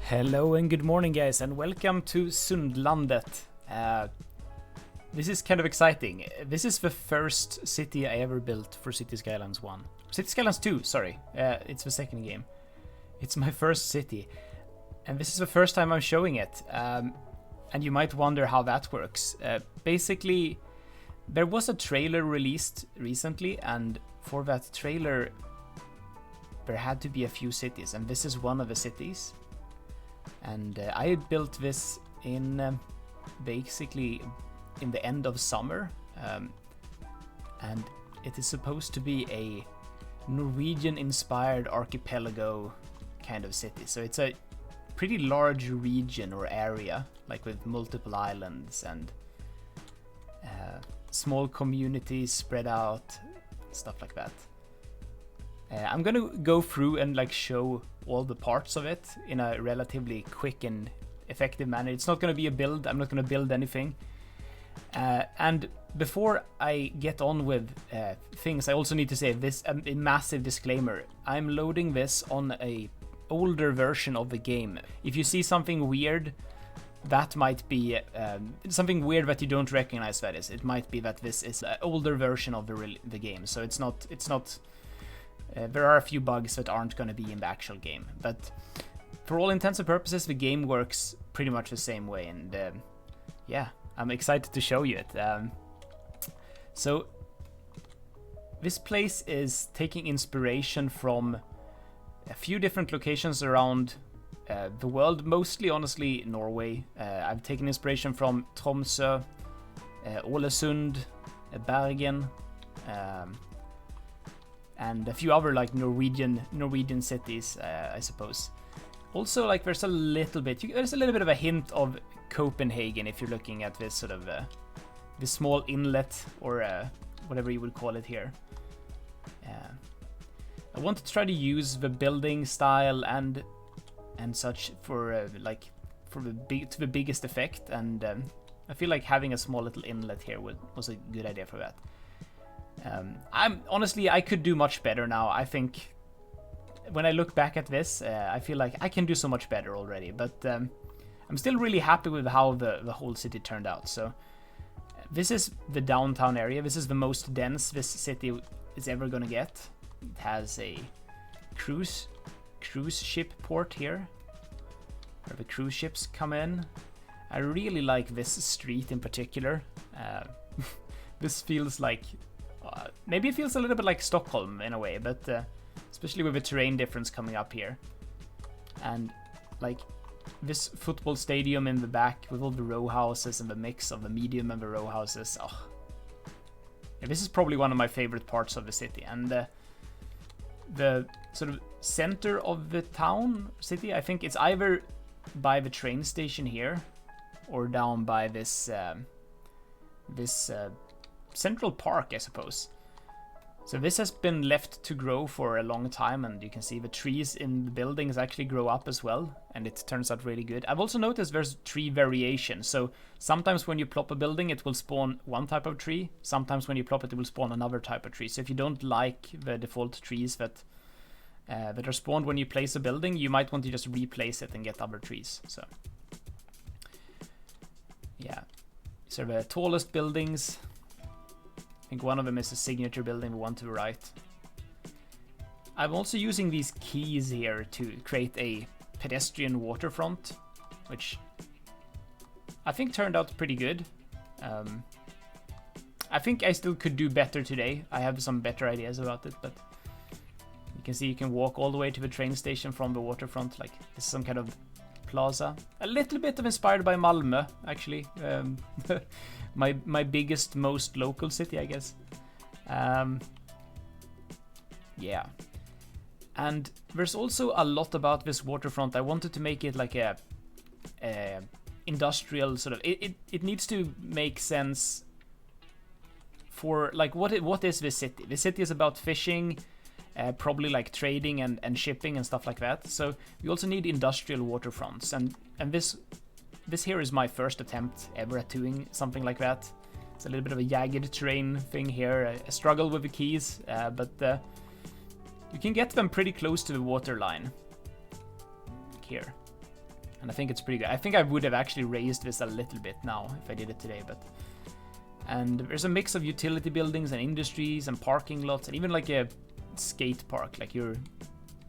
Hello and good morning, guys, and welcome to Sundlandet. This is kind of exciting. This is the first city I ever built for Cities Skylines 1. Cities Skylines 2, sorry. It's the second game. It's my first city. And this is the first time I'm showing it. And you might wonder how that works. Basically, there was a trailer released recently, and for that trailer, there had to be a few cities, and this is one of the cities. And I built this in basically in the end of summer, and it is supposed to be a Norwegian-inspired archipelago kind of city. So it's a pretty large region or area, like with multiple islands and small communities spread out, stuff like that. I'm gonna go through and like show all the parts of it in a relatively quick and effective manner. It's not gonna be a build. I'm not gonna build anything. And before I get on with things, I also need to say this a massive disclaimer. I'm loading this on a older version of the game. If you see something weird, that might be something weird that you don't recognize. That is, it might be that this is an older version of the game. So it's not. There are a few bugs that aren't going to be in the actual game, but for all intents and purposes, the game works pretty much the same way. And yeah, I'm excited to show you it. So this place is taking inspiration from a few different locations around the world, mostly, honestly, Norway. I've taken inspiration from Tromsø, Ålesund, Bergen, and a few other like Norwegian cities, I suppose. Also, like there's a little bit of a hint of Copenhagen if you're looking at this sort of this small inlet or whatever you would call it here. I want to try to use the building style and such for the biggest effect, and I feel like having a small little inlet here was a good idea for that. I could do much better now. I think when I look back at this, I feel like I can do so much better already, but I'm still really happy with how the whole city turned out. So this is the downtown area. This is the most dense this city is ever gonna get. It has a cruise ship port here, where the cruise ships come in. I really like this street in particular. This feels like maybe it feels a little bit like Stockholm in a way, but especially with the terrain difference coming up here. And like this football stadium in the back with all the row houses and the mix of the medium and the row houses. Oh. Yeah, this is probably one of my favorite parts of the city. And the sort of center of the city, I think it's either by the train station here or down by this Central Park, I suppose. So this has been left to grow for a long time, and you can see the trees in the buildings actually grow up as well, and it turns out really good. I've also noticed there's tree variation, so sometimes when you plop a building it will spawn one type of tree, sometimes when you plop it will spawn another type of tree. So if you don't like the default trees that are spawned when you place a building, you might want to just replace it and get other trees. So yeah, these are the tallest buildings. I think one of them is a signature building, the one to the right. I'm also using these keys here to create a pedestrian waterfront, which I think turned out pretty good. I think I still could do better today. I have some better ideas about it, but you can see you can walk all the way to the train station from the waterfront. Like this is some kind of plaza. A little bit of inspired by Malmö, actually. My biggest, most local city, I guess. Yeah. And there's also a lot about this waterfront. I wanted to make it like a industrial sort of. It needs to make sense for like what is this city? The city is about fishing, probably like trading and shipping and stuff like that. So we also need industrial waterfronts, and this here is my first attempt ever at doing something like that. It's a little bit of a jagged terrain thing here. I struggle with the keys, but you can get them pretty close to the water line. Here. And I think it's pretty good. I think I would have actually raised this a little bit now if I did it today, but... And there's a mix of utility buildings and industries and parking lots and even like a skate park. Like you're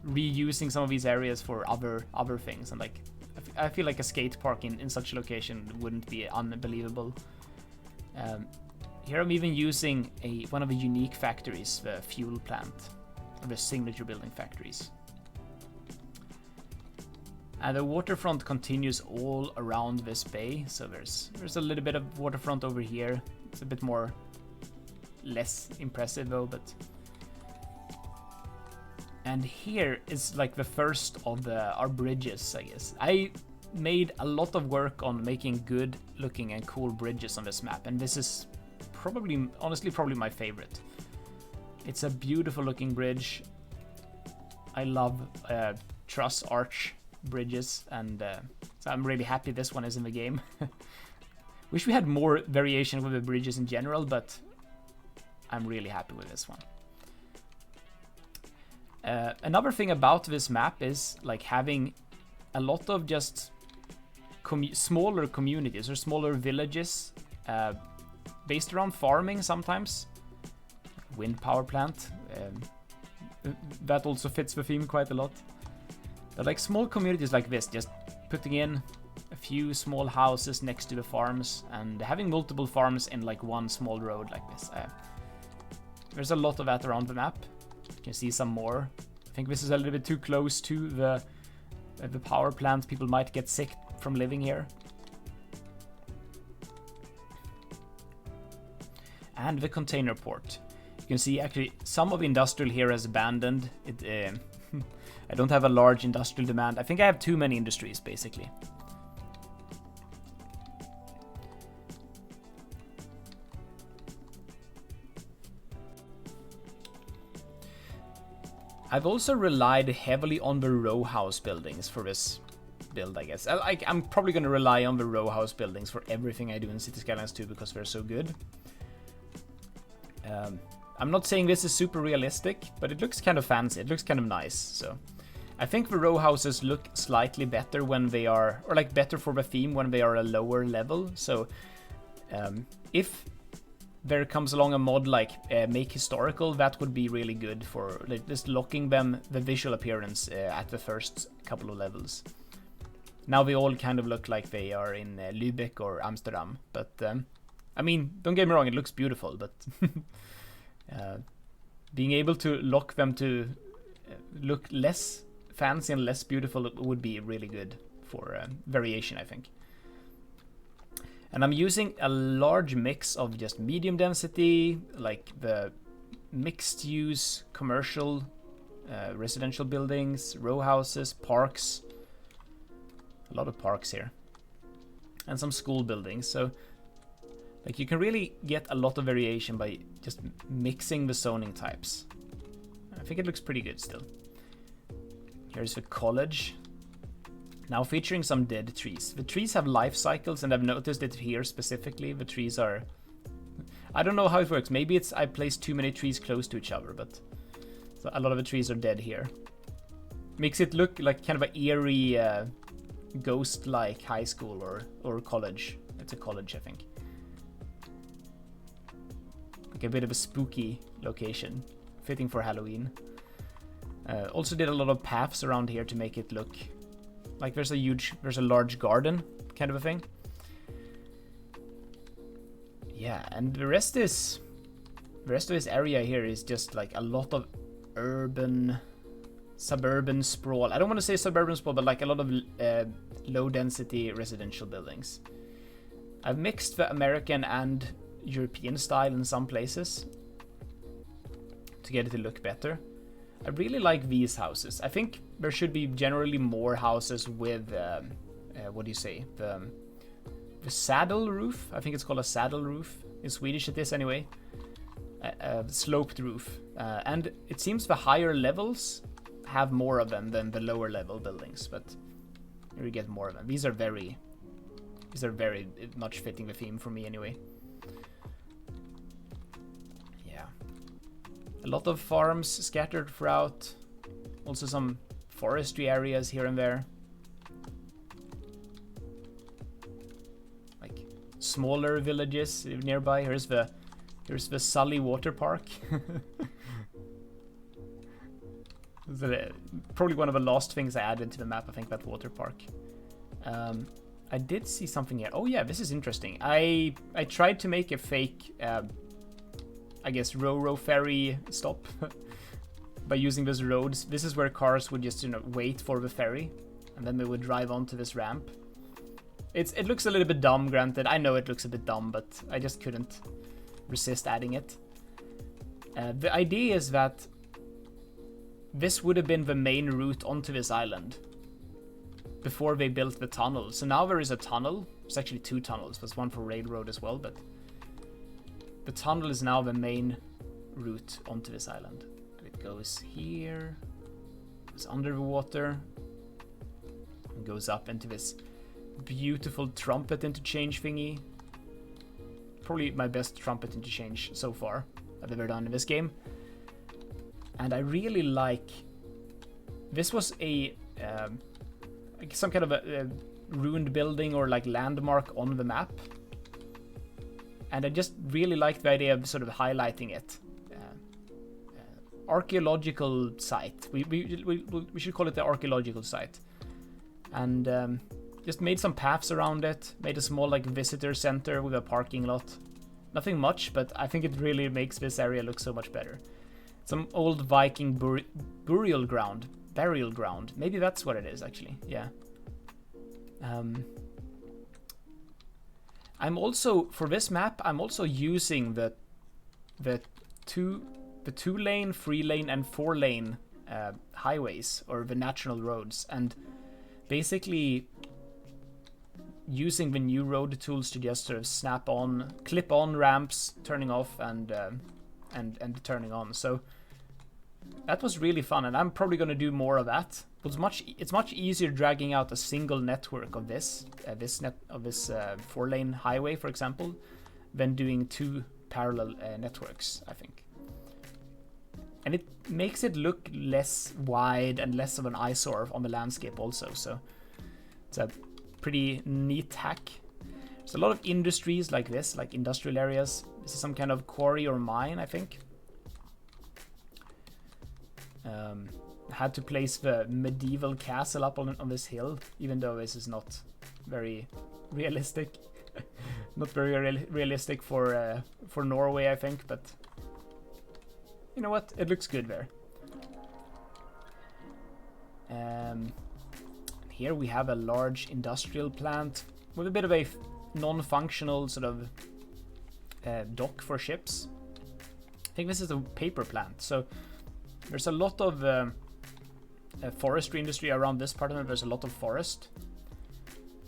reusing some of these areas for other things. And like, I feel like a skate park in such a location wouldn't be unbelievable. Here I'm even using one of the unique factories, the fuel plant, or the signature building factories. And the waterfront continues all around this bay, so there's a little bit of waterfront over here. It's a bit more less impressive though, but... And here is like the first of our bridges, I guess. I made a lot of work on making good looking and cool bridges on this map, and this is probably, honestly, probably my favorite. It's a beautiful looking bridge. I love truss arch bridges, and so I'm really happy this one is in the game. Wish we had more variation with the bridges in general, but I'm really happy with this one. Another thing about this map is like having a lot of just smaller communities or smaller villages based around farming sometimes. Wind power plant. That also fits the theme quite a lot. But like small communities like this, just putting in a few small houses next to the farms and having multiple farms in like one small road like this. There's a lot of that around the map. You can see some more. I think this is a little bit too close to the power plant. People might get sick from living here. And the container port. You can see actually some of industrial here is abandoned. I don't have a large industrial demand. I think I have too many industries basically. I've also relied heavily on the row house buildings for this build, I guess. I'm probably going to rely on the row house buildings for everything I do in Cities Skylines II because they're so good. I'm not saying this is super realistic, but it looks kind of fancy. It looks kind of nice. So I think the row houses look slightly better when they are, or like better for the theme when they are a lower level. So if there comes along a mod like Make Historical, that would be really good for like, just locking them the visual appearance at the first couple of levels. Now they all kind of look like they are in Lübeck or Amsterdam, but I mean, don't get me wrong, it looks beautiful, but being able to lock them to look less fancy and less beautiful would be really good for variation, I think. And I'm using a large mix of just medium density, like the mixed use commercial residential buildings, row houses, parks. A lot of parks here. And some school buildings. So like you can really get a lot of variation by just mixing the zoning types. I think it looks pretty good still. Here's the college. Now featuring some dead trees. The trees have life cycles, and I've noticed it here specifically. The trees are... I don't know how it works. Maybe it's I placed too many trees close to each other, but so a lot of the trees are dead here. Makes it look like kind of an eerie, ghost-like high school or college. It's a college, I think. Like a bit of a spooky location, fitting for Halloween. Also did a lot of paths around here to make it look like there's a large garden kind of a thing. Yeah, and the rest of this area here is just like a lot of suburban sprawl. I don't want to say suburban sprawl, but like a lot of low density residential buildings. I've mixed the American and European style in some places to get it to look better. I really like these houses. I think there should be generally more houses with, what do you say, the saddle roof? I think it's called a saddle roof. In Swedish it is anyway. Sloped roof. And it seems the higher levels have more of them than the lower level buildings, but you get more of them. These are very much fitting the theme for me anyway. A lot of farms scattered throughout. Also some forestry areas here and there. smaller villages nearby. Here's the Sully Water Park. Probably one of the last things I added to the map, I think, that water park. I did see something here. Oh yeah, this is interesting. I tried to make a fake, I guess, Ro-Ro ferry stop by using those roads. This is where cars would just, you know, wait for the ferry, and then they would drive onto this ramp. It looks a little bit dumb, granted. I know it looks a bit dumb, but I just couldn't resist adding it. The idea is that this would have been the main route onto this island before they built the tunnel. So now there is a tunnel. There's actually 2 tunnels. There's one for railroad as well, but the tunnel is now the main route onto this island. It goes here, goes under the water, and goes up into this beautiful trumpet interchange thingy. Probably my best trumpet interchange so far I've ever done in this game. And I really like... This was a... some kind of a ruined building or like landmark on the map, and I just really liked the idea of sort of highlighting it. Archaeological site. We should call it the archaeological site, and just made some paths around it. Made a small like visitor center with a parking lot. Nothing much, but I think it really makes this area look so much better. Some old Viking burial ground. Burial ground. Maybe that's what it is, actually. Yeah. I'm also, for this map, I'm also using the 2-lane, 3-lane, and 4-lane highways, or the national roads, and basically using the new road tools to just sort of clip on ramps, turning off and turning on. So that was really fun, and I'm probably going to do more of that. It's much easier dragging out a single network of this 4-lane highway, for example, than doing 2 parallel networks, I think. And it makes it look less wide and less of an eyesore on the landscape also. So it's a pretty neat hack. There's a lot of industries like this, like industrial areas. This is some kind of quarry or mine, I think. Had to place the medieval castle up on this hill, even though this is not very realistic. Not very realistic for Norway, I think, but you know what? It looks good there. Here we have a large industrial plant with a bit of a non-functional sort of dock for ships. I think this is a paper plant, so there's a lot of forestry industry around this part of it. There's a lot of forest,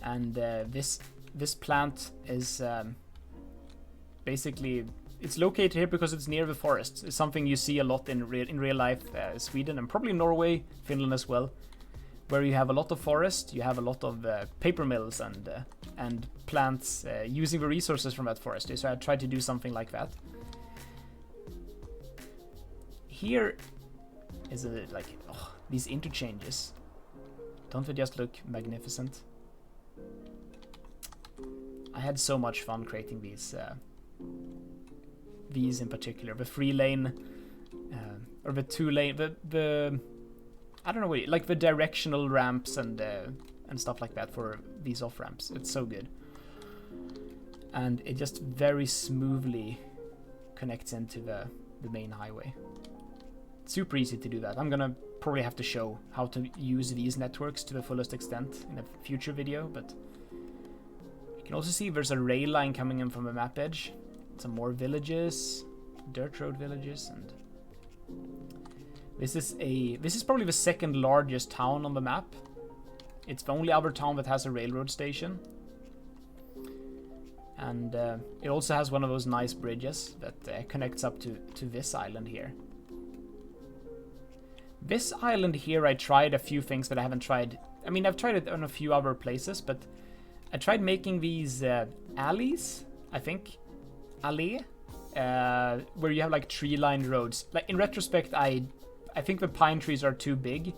and this plant is basically, it's located here because it's near the forest. It's something you see a lot in real life Sweden, and probably Norway, Finland as well, where you have a lot of forest. You have a lot of paper mills and plants using the resources from that forest. So I tried to do something like that. Here is these interchanges. Don't they just look magnificent? I had so much fun creating these in particular. The 3-lane or the 2-lane, the I don't know what, like the directional ramps and stuff like that for these off ramps. It's so good, and it just very smoothly connects into the main highway. Super easy to do that. I'm gonna probably have to show how to use these networks to the fullest extent in a future video, but you can also see there's a rail line coming in from the map edge. Some more villages, dirt road villages, and this is probably the second largest town on the map. It's the only other town that has a railroad station, and it also has one of those nice bridges that connects up to this island here. This island here, I tried a few things that I haven't tried. I mean, I've tried it on a few other places, but I tried making these alleys, I think. Alley, where you have like tree-lined roads. Like in retrospect, I think the pine trees are too big,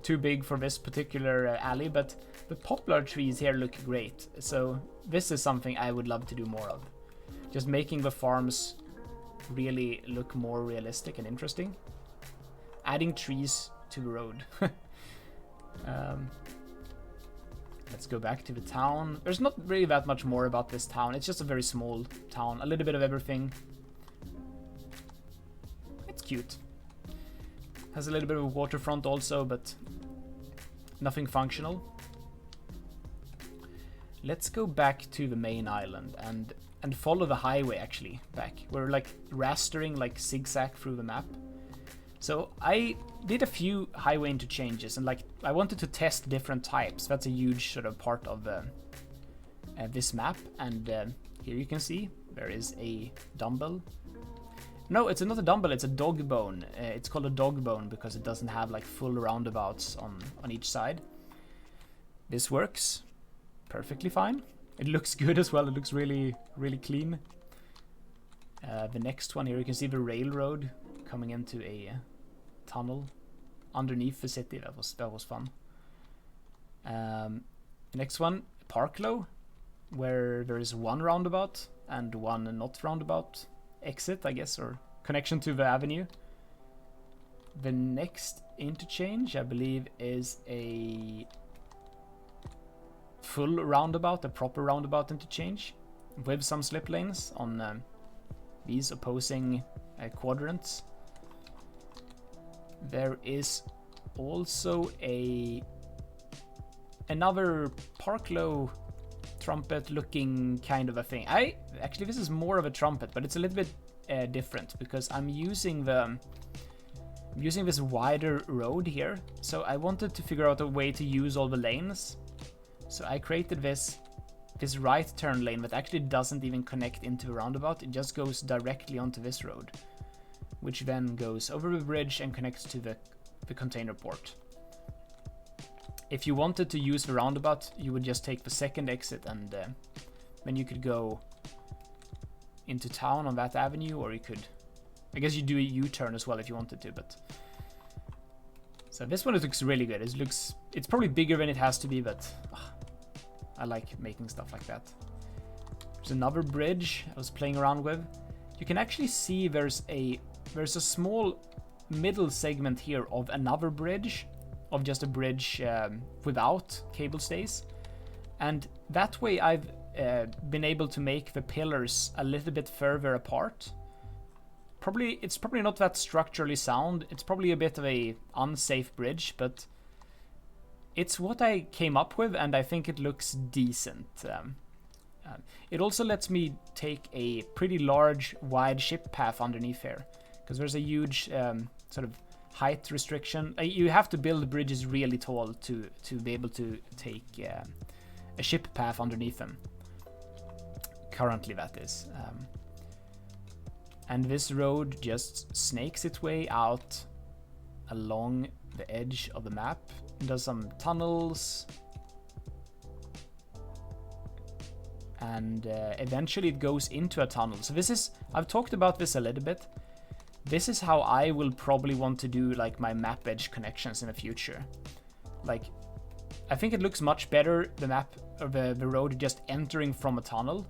too big for this particular alley, but the poplar trees here look great. So this is something I would love to do more of. Just making the farms really look more realistic and interesting. Adding trees to the road. Let's go back to the town. There's not really that much more about this town. It's just a very small town. A little bit of everything. It's cute. Has a little bit of a waterfront also, but nothing functional. Let's go back to the main island and follow the highway actually back. We're like rastering, like zigzag through the map. So I did a few highway interchanges and like I wanted to test different types. That's a huge sort of part of this map. And here you can see there is a dumbbell. No, it's not a dumbbell, it's a dog bone. It's called a dog bone because it doesn't have like full roundabouts on each side. This works perfectly fine. It looks good as well. It looks really, really clean. The next one here, you can see the railroad coming into a tunnel underneath the city. That was fun. The next one, Parklow, where there is one roundabout and one not roundabout exit, I guess, or connection to the avenue. The next interchange, I believe, is a full roundabout, a proper roundabout interchange with some slip lanes on these opposing quadrants. There is also another Parklow trumpet looking kind of a thing. Actually, this is more of a trumpet, but it's a little bit different because I'm using this wider road here. So I wanted to figure out a way to use all the lanes. So I created this right turn lane that actually doesn't even connect into the roundabout. It just goes directly onto this road, which then goes over the bridge and connects to the container port. If you wanted to use the roundabout, you would just take the second exit and then you could go into town on that avenue, or you could, I guess you do a U-turn as well if you wanted to, but so this one, it looks really good. It's probably bigger than it has to be, but I like making stuff like that. There's another bridge I was playing around with. You can actually see there's a small middle segment here of another bridge, of just a bridge without cable stays, and that way I've been able to make the pillars a little bit further apart. It's probably not that structurally sound. It's probably a bit of a unsafe bridge, but it's what I came up with, and I think it looks decent. It also lets me take a pretty large, wide ship path underneath here, because there's a huge sort of height restriction. You have to build bridges really tall to be able to take a ship path underneath them. Currently, that is. And this road just snakes its way out along the edge of the map. It does some tunnels. And eventually it goes into a tunnel. So this is, I've talked about this a little bit. This is how I will probably want to do like my map edge connections in the future. Like, I think it looks much better, the map, or the road just entering from a tunnel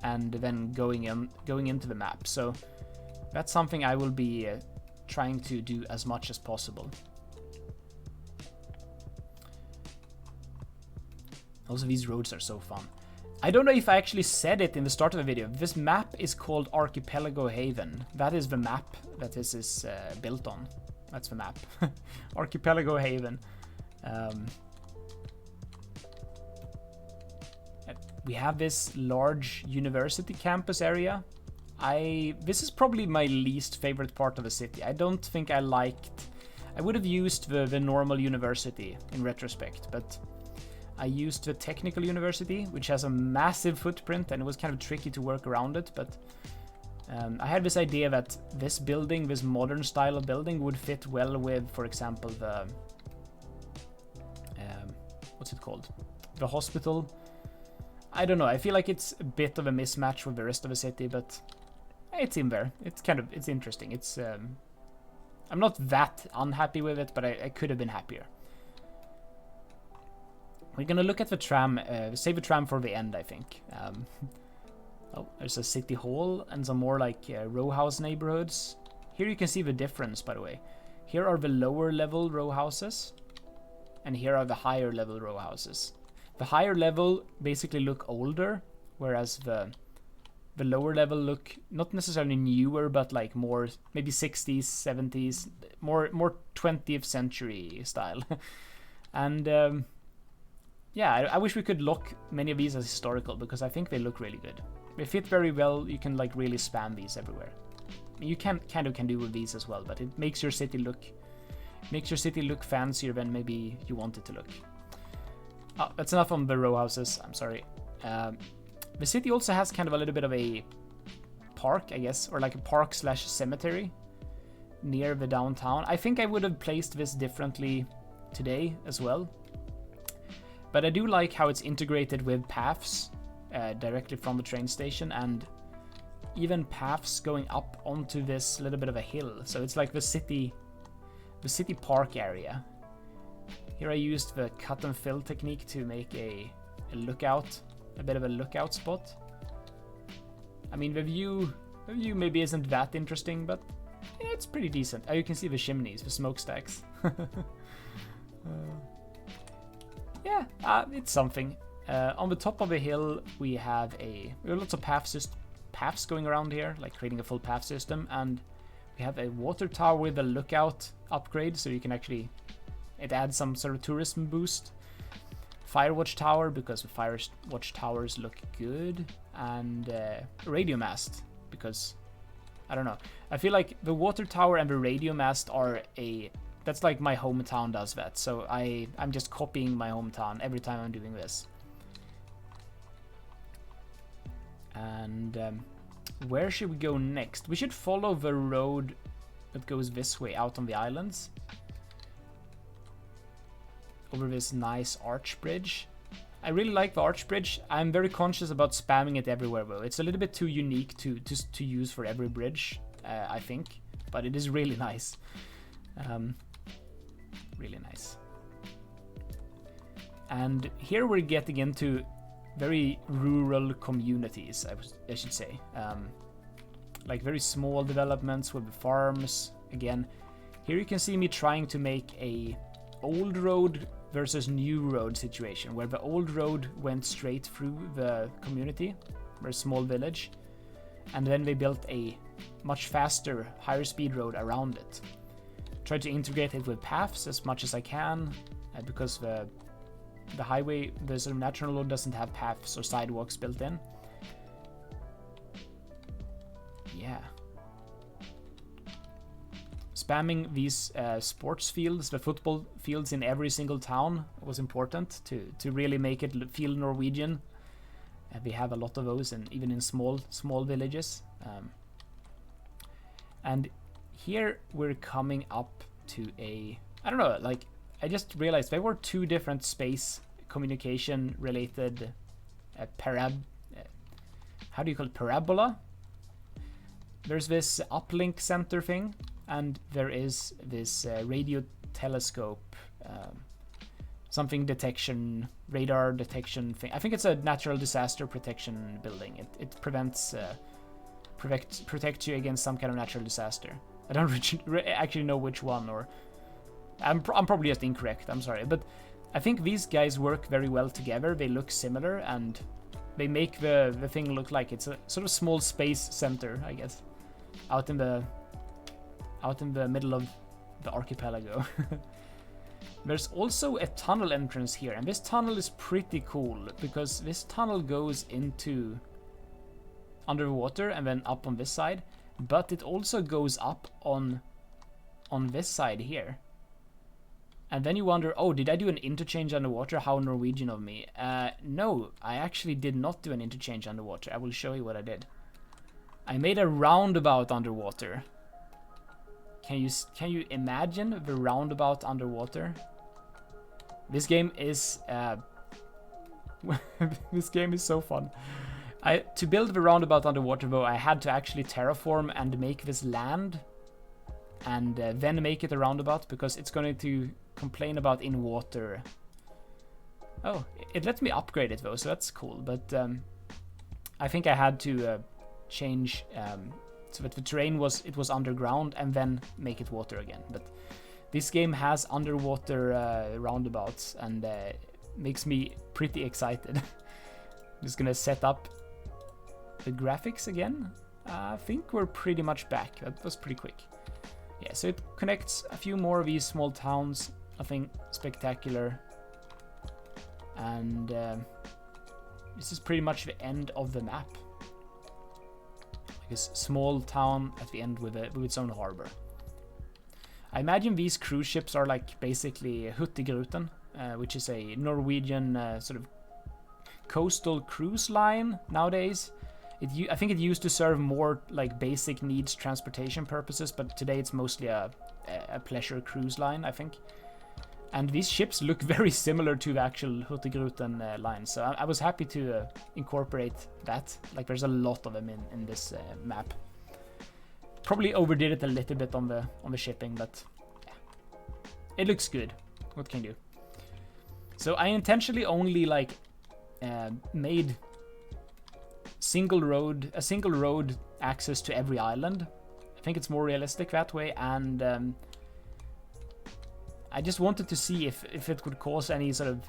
and then going into the map. So that's something I will be trying to do as much as possible. Also, these roads are so fun. I don't know if I actually said it in the start of the video. This map is called Archipelago Haven. That is the map that this is built on. That's the map. Archipelago Haven. We have this large university campus area. This is probably my least favorite part of the city. I don't think I would have used the normal university in retrospect, but I used the technical university, which has a massive footprint, and it was kind of tricky to work around it, but I had this idea that this building, this modern style of building, would fit well with, for example, the what's it called? The hospital. I don't know, I feel like it's a bit of a mismatch with the rest of the city, but it's in there. It's interesting. It's I'm not that unhappy with it, but I could have been happier. We're gonna look at the tram, save the tram for the end, I think. Oh, there's a city hall and some more like row house neighborhoods. Here you can see the difference, by the way. Here are the lower level row houses, and here are the higher level row houses. The higher level basically look older, whereas the lower level look not necessarily newer, but like more maybe 60s, 70s, more 20th century style. And yeah, I wish we could lock many of these as historical, because I think they look really good. They fit very well. You can like really spam these everywhere. You can do with these as well, but it makes your city look fancier than maybe you want it to look. Oh, that's enough on the row houses. I'm sorry. The city also has kind of a little bit of a park, I guess, or like a park / cemetery near the downtown. I think I would have placed this differently today as well. But I do like how it's integrated with paths directly from the train station, and even paths going up onto this little bit of a hill. So it's like the city park area. Here I used the cut and fill technique to make a lookout, a bit of a lookout spot. I mean, the view maybe isn't that interesting, but yeah, it's pretty decent. Oh, you can see the chimneys, the smokestacks. Yeah, it's something. On the top of the hill, we have lots of paths going around here, like creating a full path system, and we have a water tower with a lookout upgrade, so you can actually, it adds some sort of tourism boost. Firewatch tower, because the firewatch towers look good, and radio mast, because I don't know. I feel like the water tower and the radio mast are that's like my hometown does that, so I'm just copying my hometown every time I'm doing this. And where should we go next? We should follow the road that goes this way out on the islands, over this nice arch bridge. I really like the arch bridge. I'm very conscious about spamming it everywhere though. It's a little bit too unique to use for every bridge, I think, but it is really nice. Really nice. And here we're getting into very rural communities, I should say. Like very small developments with farms. Again, here you can see me trying to make a old road versus new road situation, where the old road went straight through the community, or a small village, and then they built a much faster, higher speed road around it. Try to integrate it with paths as much as I can, because the highway, the sort of natural road, doesn't have paths or sidewalks built in. Yeah. Spamming these sports fields, the football fields in every single town, was important to really make it feel Norwegian. We have a lot of those, and even in small villages. And here we're coming up to I don't know, like, I just realized there were two different space communication related how do you call it, parabola? There's this uplink center thing, and there is this radio telescope, something detection, radar detection thing. I think it's a natural disaster protection building. It protects you against some kind of natural disaster. I don't actually know which one, or I'm probably just incorrect, I'm sorry, but I think these guys work very well together. They look similar, and they make the thing look like it's a sort of small space center, I guess, out in the middle of the archipelago. There's also a tunnel entrance here, and this tunnel is pretty cool, because this tunnel goes into underwater and then up on this side, but it also goes up on this side here. And then you wonder, oh, did I do an interchange underwater? How Norwegian of me. No, I actually did not do an interchange underwater. I will show you what I did. I made a roundabout underwater. Can you imagine the roundabout underwater? This game is this game is so fun. To build the roundabout underwater though, I had to actually terraform and make this land, and then make it a roundabout, because it's going to complain about in water. Oh, it lets me upgrade it though, so that's cool. But I think I had to change so that the terrain was underground and then make it water again. But this game has underwater roundabouts and makes me pretty excited. Just gonna set up the graphics again. I think we're pretty much back. That was pretty quick. Yeah, so it connects a few more of these small towns. Nothing spectacular. And this is pretty much the end of the map. Like a small town at the end with its own harbor. I imagine these cruise ships are like basically Hurtigruten, which is a Norwegian sort of coastal cruise line nowadays. I think it used to serve more like basic needs transportation purposes, but today it's mostly a pleasure cruise line, I think. And these ships look very similar to the actual Hurtigruten line, so I was happy to incorporate that. Like there's a lot of them in this map. Probably overdid it a little bit on the shipping, but yeah. It looks good. What can you do? So I intentionally only like made a single road access to every island. I think it's more realistic that way, and I just wanted to see if it could cause any sort of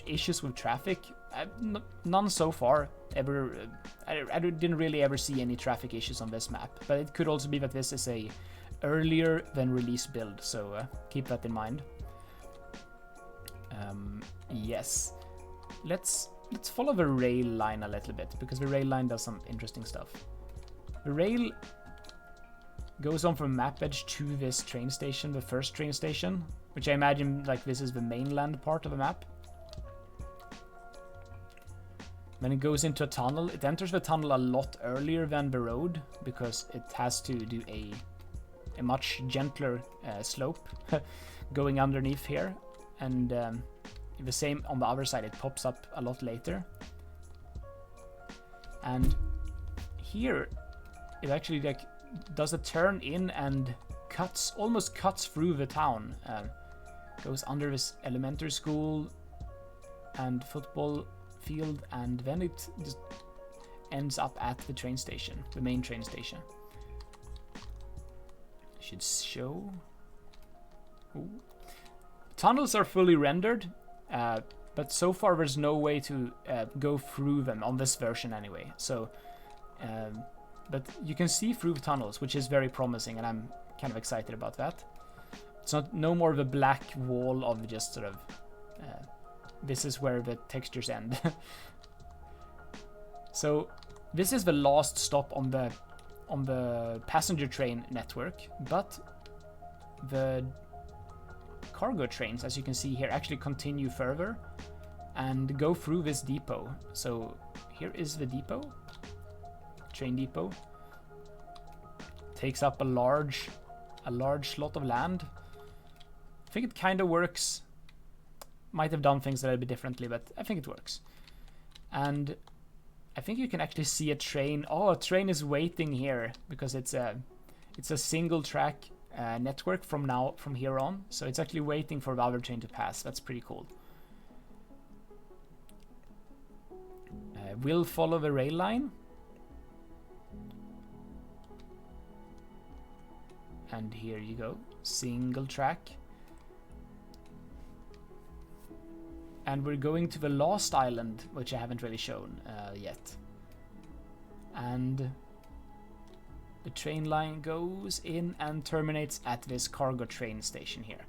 issues with traffic. None so far. I didn't really ever see any traffic issues on this map, but it could also be that this is a earlier than release build, so keep that in mind. Yes, let's follow the rail line a little bit, because the rail line does some interesting stuff. The rail goes on from map edge to this train station, the first train station, which I imagine like this is the mainland part of the map. Then it goes into a tunnel. It enters the tunnel a lot earlier than the road because it has to do a much gentler slope going underneath here, and the same on the other side. It pops up a lot later, and here it actually like does a turn in and almost cuts through the town. Goes under this elementary school and football field, and then it just ends up at the train station, the main train station. Should show. Ooh. Tunnels are fully rendered, but so far there's no way to go through them on this version anyway. So, but you can see through the tunnels, which is very promising, and I'm kind of excited about that. It's no more of a black wall of just sort of this is where the textures end. So this is the last stop on the passenger train network, but the cargo trains, as you can see here, actually continue further and go through this depot. So here is the depot, train depot. Takes up a large slot of land. I think it kind of works. Might have done things a little bit differently, but I think it works. And I think you can actually see a train. Oh, a train is waiting here because it's a single track network from here on. So it's actually waiting for the other train to pass. That's pretty cool. We'll follow the rail line. And here you go, single track. And we're going to the last island, which I haven't really shown yet. And the train line goes in and terminates at this cargo train station here.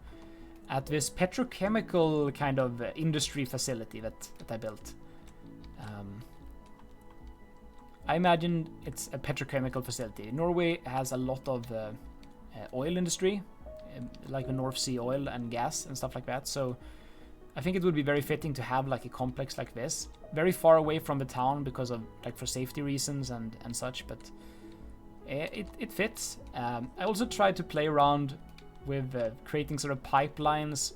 At this petrochemical kind of industry facility that I built. I imagine it's a petrochemical facility. Norway has a lot of oil industry, like the North Sea oil and gas and stuff like that. So I think it would be very fitting to have like a complex like this, very far away from the town because of like for safety reasons and such. But it fits. I also tried to play around with creating sort of pipelines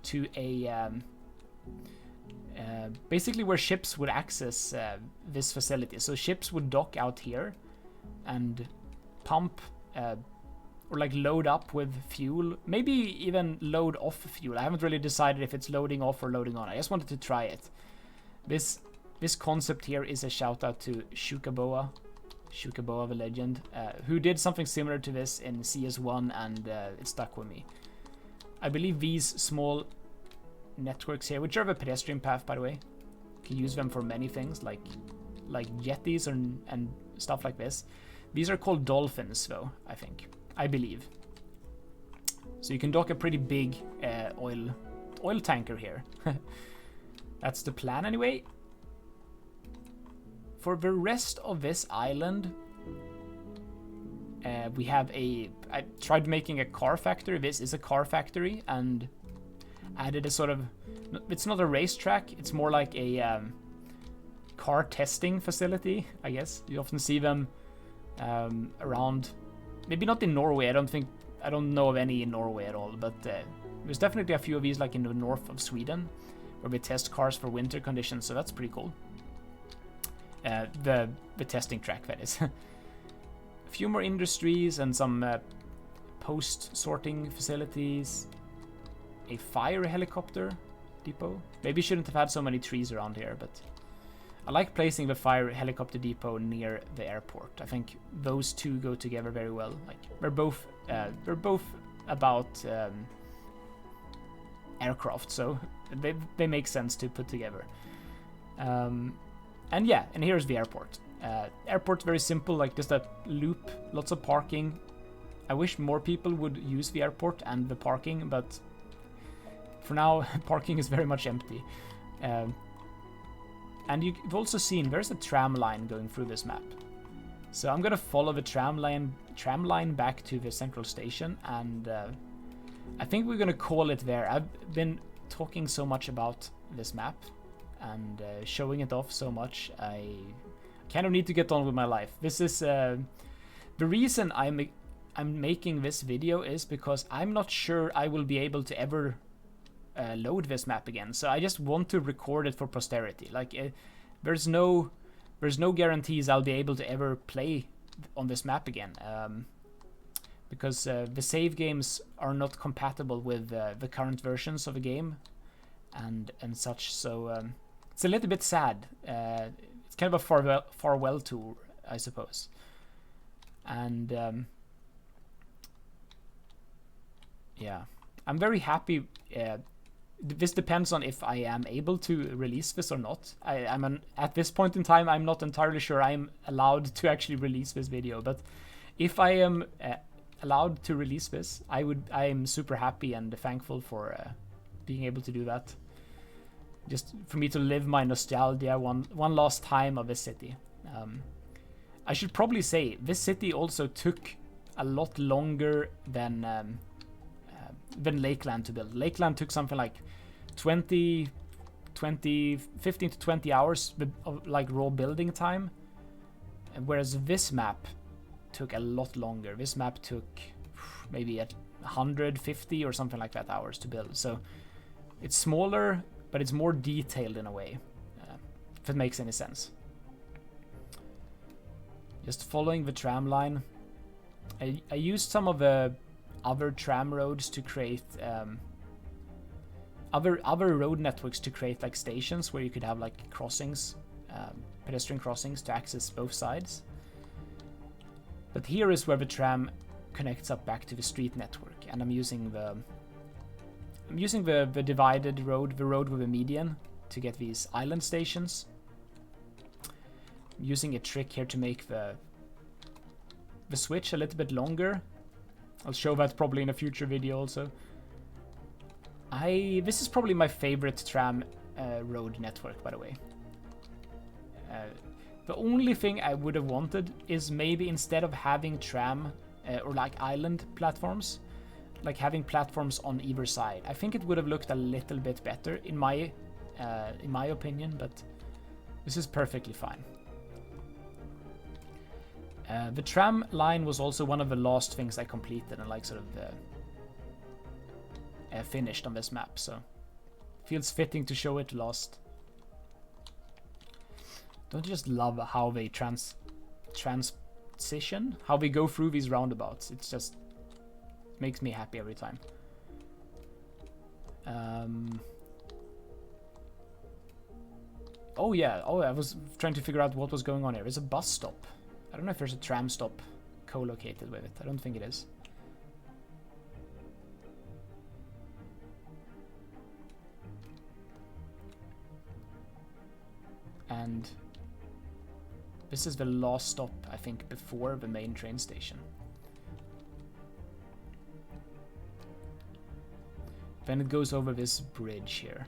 to a basically where ships would access this facility. So ships would dock out here and pump or like load up with fuel, maybe even load off fuel. I haven't really decided if it's loading off or loading on. I just wanted to try it. This concept here is a shout out to Shukaboa the legend, who did something similar to this in CS1, and it stuck with me. I believe these small networks here, which are a pedestrian path by the way, you can use them for many things like jetties and stuff like this. These are called dolphins though, I believe. So you can dock a pretty big oil tanker here. That's the plan anyway. For the rest of this island, we have I tried making a car factory. This is a car factory, and added a sort of, it's not a racetrack, it's more like a car testing facility, I guess. You often see them around, maybe not in Norway. I don't know of any in Norway at all, but there's definitely a few of these like in the north of Sweden, where we test cars for winter conditions, so that's pretty cool. The testing track, that is. A few more industries and some post-sorting facilities. A fire helicopter depot. Maybe shouldn't have had so many trees around here, but I like placing the fire helicopter depot near the airport. I think those two go together very well. Like they're both about aircraft, so they make sense to put together. And yeah, and here's the airport. Airport's very simple, like just a loop, lots of parking. I wish more people would use the airport and the parking, but for now, parking is very much empty. And you've also seen there's a tram line going through this map. So I'm gonna follow the tram line back to the central station, and I think we're gonna call it there. I've been talking so much about this map and showing it off so much. I kind of need to get on with my life. This is the reason I'm making this video is because I'm not sure I will be able to ever load this map again. So I just want to record it for posterity. Like there's no guarantees I'll be able to ever play on this map again, because the save games are not compatible with the current versions of the game and such. So it's a little bit sad. It's kind of a farewell tour, I suppose. And yeah, I'm very happy. This depends on if I am able to release this or not. At this point in time, I'm not entirely sure I'm allowed to actually release this video. But if I am allowed to release this, I am super happy and thankful for being able to do that. Just for me to live my nostalgia one last time of this city. I should probably say this city also took a lot longer than Lakeland to build. Lakeland took something like 15 to 20 hours of like raw building time, whereas this map took a lot longer. This map took maybe at 150 or something like that hours to build. So it's smaller, but it's more detailed in a way, if it makes any sense. Just following the tram line. I used some of the other tram roads to create other road networks to create like stations where you could have like crossings, pedestrian crossings to access both sides. But here is where the tram connects up back to the street network, and I'm using the divided road, the road with a median, to get these island stations. I'm using a trick here to make the switch a little bit longer. I'll show that probably in a future video also. This is probably my favorite tram road network, by the way. The only thing I would have wanted is maybe instead of having tram or like island platforms, like having platforms on either side. I think it would have looked a little bit better in my opinion, but this is perfectly fine. The tram line was also one of the last things I completed and like sort of finished on this map, so feels fitting to show it last. Don't you just love how they transition, how they go through these roundabouts? It's just makes me happy every time. Oh yeah, I was trying to figure out what was going on here. There's a bus stop. I don't know if there's a tram stop co-located with it. I don't think it is. And this is the last stop, I think, before the main train station. Then it goes over this bridge here.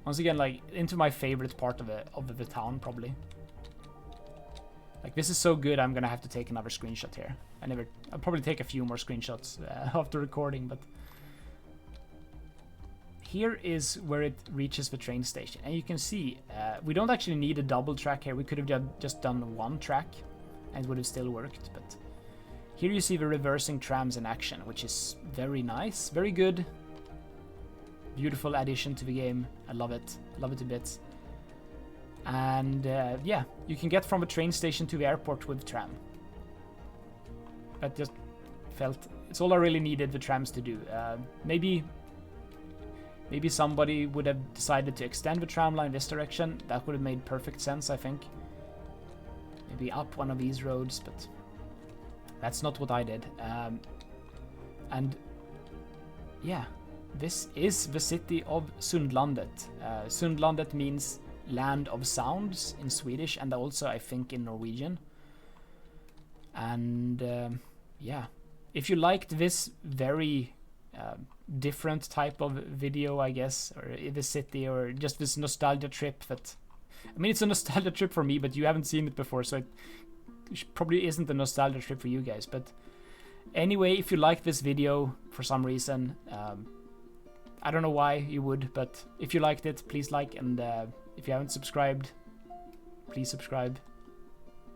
Once again, like, into my favorite part of the town, probably. Like, this is so good, I'm gonna have to take another screenshot here. I'll probably take a few more screenshots after recording, but... Here is where it reaches the train station, and you can see we don't actually need a double track here. We could have just done one track and it would have still worked, but here you see the reversing trams in action, which is very nice, very good, beautiful addition to the game. I love it to bits. And yeah, you can get from the train station to the airport with tram. That just felt it's all I really needed the trams to do. Maybe somebody would have decided to extend the tram line this direction. That would have made perfect sense, I think. Maybe up one of these roads, but that's not what I did. And yeah, this is the city of Sundlandet. Sundlandet means land of sounds in Swedish, and also I think in Norwegian. And yeah, if you liked this very different type of video, I guess, or the city, or just this nostalgia trip that... I mean, it's a nostalgia trip for me, but you haven't seen it before, so it probably isn't a nostalgia trip for you guys. But anyway, if you like this video for some reason, I don't know why you would, but if you liked it, please like, and if you haven't subscribed, please subscribe.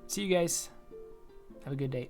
See you guys. Have a good day.